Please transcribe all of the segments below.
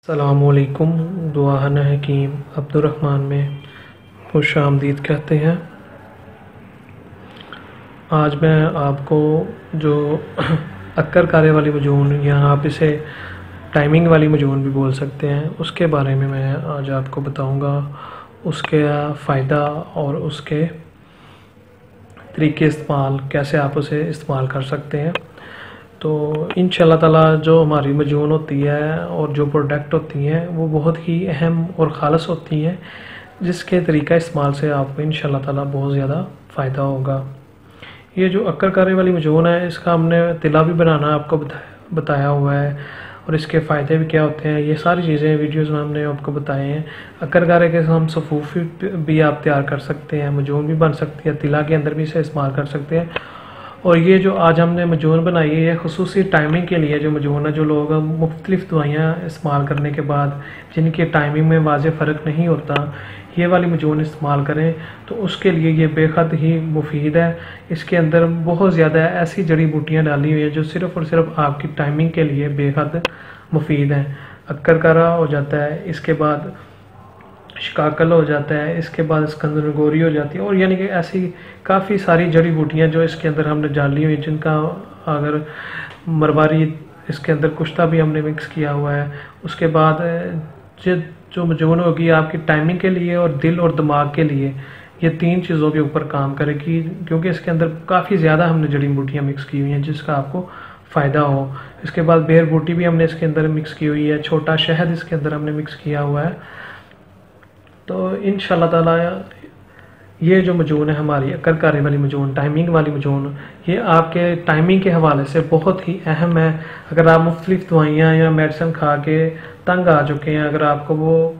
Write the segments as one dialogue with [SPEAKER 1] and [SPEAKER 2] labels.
[SPEAKER 1] अस्सलामुअलैकुम। दुआन हकीम अब्दुर्रहमान में खुश आमदीद कहते हैं। आज मैं आपको जो अक्कर कारे वाली मजून या आप इसे टाइमिंग वाली मजून भी बोल सकते हैं, उसके बारे में मैं आज आपको बताऊंगा। उसके फ़ायदा और उसके तरीके इस्तेमाल, कैसे आप उसे इस्तेमाल कर सकते हैं। तो इंशाल्लाह ताला जो हमारी मजून होती है और जो प्रोडक्ट होती हैं वो बहुत ही अहम और ख़ालस होती हैं, जिसके तरीका इस्तेमाल से आपको इंशाल्लाह ताला बहुत ज़्यादा फ़ायदा होगा। ये जो अक्कर कारे वाली मजून है, इसका हमने तिला भी बनाना आपको बताया हुआ है और इसके फ़ायदे भी क्या होते हैं, ये सारी चीज़ें वीडियोज़ में हमने आपको बताए हैं। अक्कर कारे के हम सफ़ूफ़ भी आप तैयार कर सकते हैं, मजून भी बन सकती है, तिला के अंदर भी इसे इस्तेमाल कर सकते हैं। और ये जो आज हमने मजून बनाई है, ये खुसूसी टाइमिंग के लिए जो मजून है, जो लोग मुख्तलिफ दवाइयाँ इस्तेमाल करने के बाद जिनकी टाइमिंग में वाज़े फ़र्क नहीं होता, ये वाली मजून इस्तेमाल करें तो उसके लिए ये बेहद ही मुफीद है। इसके अंदर बहुत ज़्यादा ऐसी जड़ी बूटियाँ डाली हुई हैं जो सिर्फ़ और सिर्फ आपकी टाइमिंग के लिए बेहद मुफीद हैं। अक्कर कारा हो जाता है, इसके बाद शिकाकल हो जाता है, इसके बाद स्कंदनगोरी हो जाती है, और यानी कि ऐसी काफ़ी सारी जड़ी बूटियाँ जो इसके अंदर हमने डाली हुई, जिनका अगर मरवारी इसके अंदर कुश्ता भी हमने मिक्स किया हुआ है। उसके बाद जो मजून होगी आपकी टाइमिंग के लिए और दिल और दिमाग के लिए, ये तीन चीज़ों के ऊपर काम करेगी, क्योंकि इसके अंदर काफ़ी ज़्यादा हमने जड़ी बूटियाँ मिक्स की हुई हैं जिसका आपको फ़ायदा हो। इसके बाद बेर बूटी भी हमने इसके अंदर मिक्स की हुई है, छोटा शहद इसके अंदर हमने मिक्स किया हुआ है। तो इंशाल्लाह ताला ये जो मजून है हमारी अक्कर कारे वाली मजून, टाइमिंग वाली मजून, ये आपके टाइमिंग के हवाले से बहुत ही अहम है। अगर आप मुख्तलिफ दवाइयाँ या मेडिसिन खा के तंग आ चुके हैं, अगर आपको वो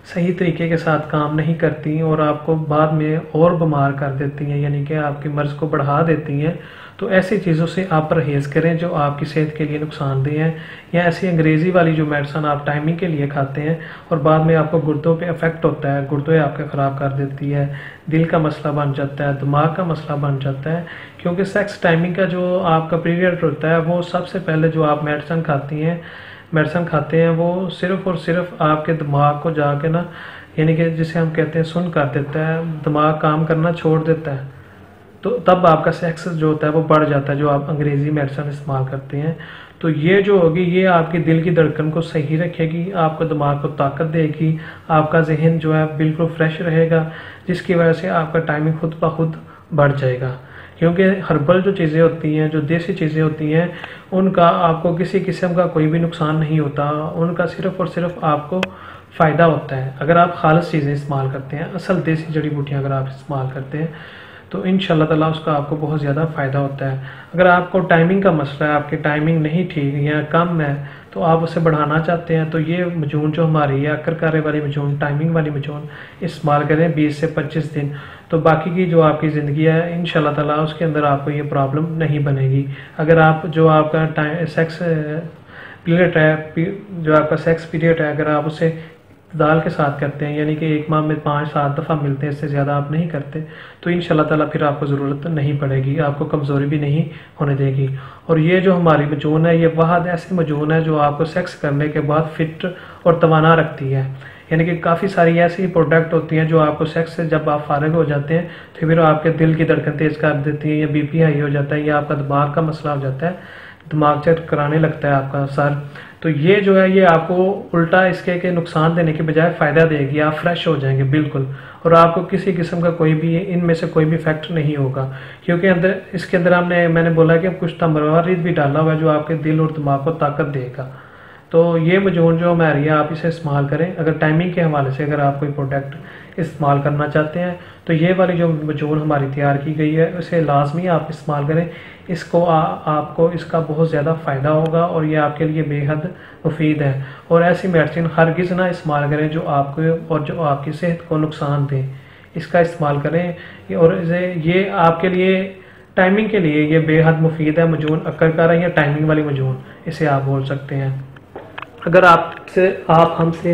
[SPEAKER 1] सही तरीके के साथ काम नहीं करती और आपको बाद में और बीमार कर देती हैं, यानी कि आपकी मर्ज़ को बढ़ा देती हैं, तो ऐसी चीज़ों से आप परहेज़ करें जो आपकी सेहत के लिए नुकसानदेह हैं। या ऐसी अंग्रेज़ी वाली जो मेडिसिन आप टाइमिंग के लिए खाते हैं और बाद में आपको गुर्दों पे इफ़ेक्ट होता है, गुर्दे आपके ख़राब कर देती है, दिल का मसला बन जाता है, दिमाग का मसला बन जाता है। क्योंकि सेक्स टाइमिंग का जो आपका पीरियड होता है, वो सबसे पहले जो आप मेडिसिन खाते हैं वो सिर्फ़ और सिर्फ आपके दिमाग को जाके ना, यानी कि जिसे हम कहते हैं सुन कर देता है, दिमाग काम करना छोड़ देता है। तो तब आपका सेक्स जो होता है वो बढ़ जाता है, जो आप अंग्रेज़ी मेडिसिन इस्तेमाल करते हैं। तो ये जो होगी, ये आपकी दिल की धड़कन को सही रखेगी, आपको दिमाग को ताकत देगी, आपका जहन जो है बिल्कुल फ्रेश रहेगा, जिसकी वजह से आपका टाइमिंग खुद ब खुद बढ़ जाएगा। क्योंकि हर्बल जो चीज़ें होती हैं, जो देसी चीज़ें होती हैं, उनका आपको किसी किस्म का कोई भी नुकसान नहीं होता, उनका सिर्फ़ और सिर्फ आपको फ़ायदा होता है। अगर आप खालिस चीज़ें इस्तेमाल करते हैं, असल देसी जड़ी बूटियाँ अगर आप इस्तेमाल करते हैं, तो इंशाल्लाह ताला उसका आपको बहुत ज़्यादा फ़ायदा होता है। अगर आपको टाइमिंग का मसला है, आपकी टाइमिंग नहीं ठीक या कम है, तो आप उसे बढ़ाना चाहते हैं, तो ये मजून जो हमारी है अक्कर कारे वाली मजून, टाइमिंग वाली मजून इस्तेमाल करें 20 से 25 दिन। तो बाकी की जो आपकी ज़िंदगी है इंशाल्लाह ताला उसके अंदर आपको ये प्रॉब्लम नहीं बनेगी। अगर आप जो आपका सेक्स पीरियड है, जो आपका सेक्स पीरियड है, अगर आप उसे दाल के साथ करते हैं, यानी कि एक माह में 5-7 दफ़ा मिलते हैं, इससे ज़्यादा आप नहीं करते, तो इंशाल्लाह ताला फिर आपको ज़रूरत नहीं पड़ेगी, आपको कमज़ोरी भी नहीं होने देगी। और ये जो हमारी मजून है, ये वाहद ऐसी मजून है जो आपको सेक्स करने के बाद फिट और तवाना रखती है। यानी कि काफ़ी सारी ऐसी प्रोडक्ट होती हैं जो आपको सेक्स से जब आप फारिग हो जाते हैं तो फिर आपके दिल की धड़कन तेज़ कर देती है, या बीपी हाई हो जाता है, या आपका दिमाग का मसला हो जाता है, दिमाग चेक कराने लगता है आपका सर। तो ये जो है, ये आपको उल्टा इसके के नुकसान देने के बजाय फ़ायदा देगी, आप फ्रेश हो जाएंगे बिल्कुल, और आपको किसी किस्म का कोई भी इनमें से कोई भी इफेक्ट नहीं होगा। क्योंकि इसके अंदर मैंने बोला कि कुछ तमरवारिद भी डाला हुआ है जो आपके दिल और दिमाग को ताकत देगा। तो ये मजून जो हमारी है, आप इसे इस्तेमाल करें। अगर टाइमिंग के हवाले से अगर आप कोई प्रोडक्ट इस्तेमाल करना चाहते हैं, तो ये वाली जो मजून हमारी तैयार की गई है, उसे लाजमी आप इस्तेमाल करें। इसको आपको इसका बहुत ज़्यादा फ़ायदा होगा और ये आपके लिए बेहद मुफीद है। और ऐसी मेडिसिन हरगिज़ ना इस्तेमाल करें जो आपको और जो आपकी सेहत को नुकसान दें। इसका इस्तेमाल करें, और ये आपके लिए टाइमिंग के लिए ये बेहद मुफीद है मजून अक्कर कारा, या टाइमिंग वाली मजून इसे आप बोल सकते हैं। अगर आप हमसे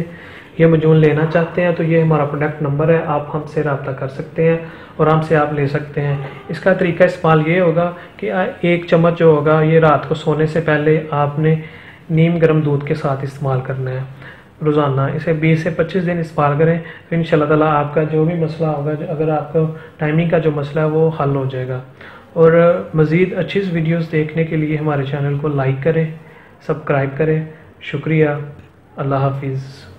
[SPEAKER 1] ये मजून लेना चाहते हैं तो ये हमारा प्रोडक्ट नंबर है, आप हमसे रब्ता कर सकते हैं और हमसे आप ले सकते हैं। इसका तरीका इस्तेमाल ये होगा कि 1 चम्मच जो होगा, ये रात को सोने से पहले आपने नीम गर्म दूध के साथ इस्तेमाल करना है। रोज़ाना इसे 20 से 25 दिन इस्तेमाल करें, तो इंशाल्लाह ताला आपका जो भी मसला होगा, अगर आपको टाइमिंग का जो मसला है वो हल हो जाएगा। और मज़ीद अच्छी वीडियोस देखने के लिए हमारे चैनल को लाइक करें, सब्सक्राइब करें। शुक्रिया। अल्लाह हाफिज़।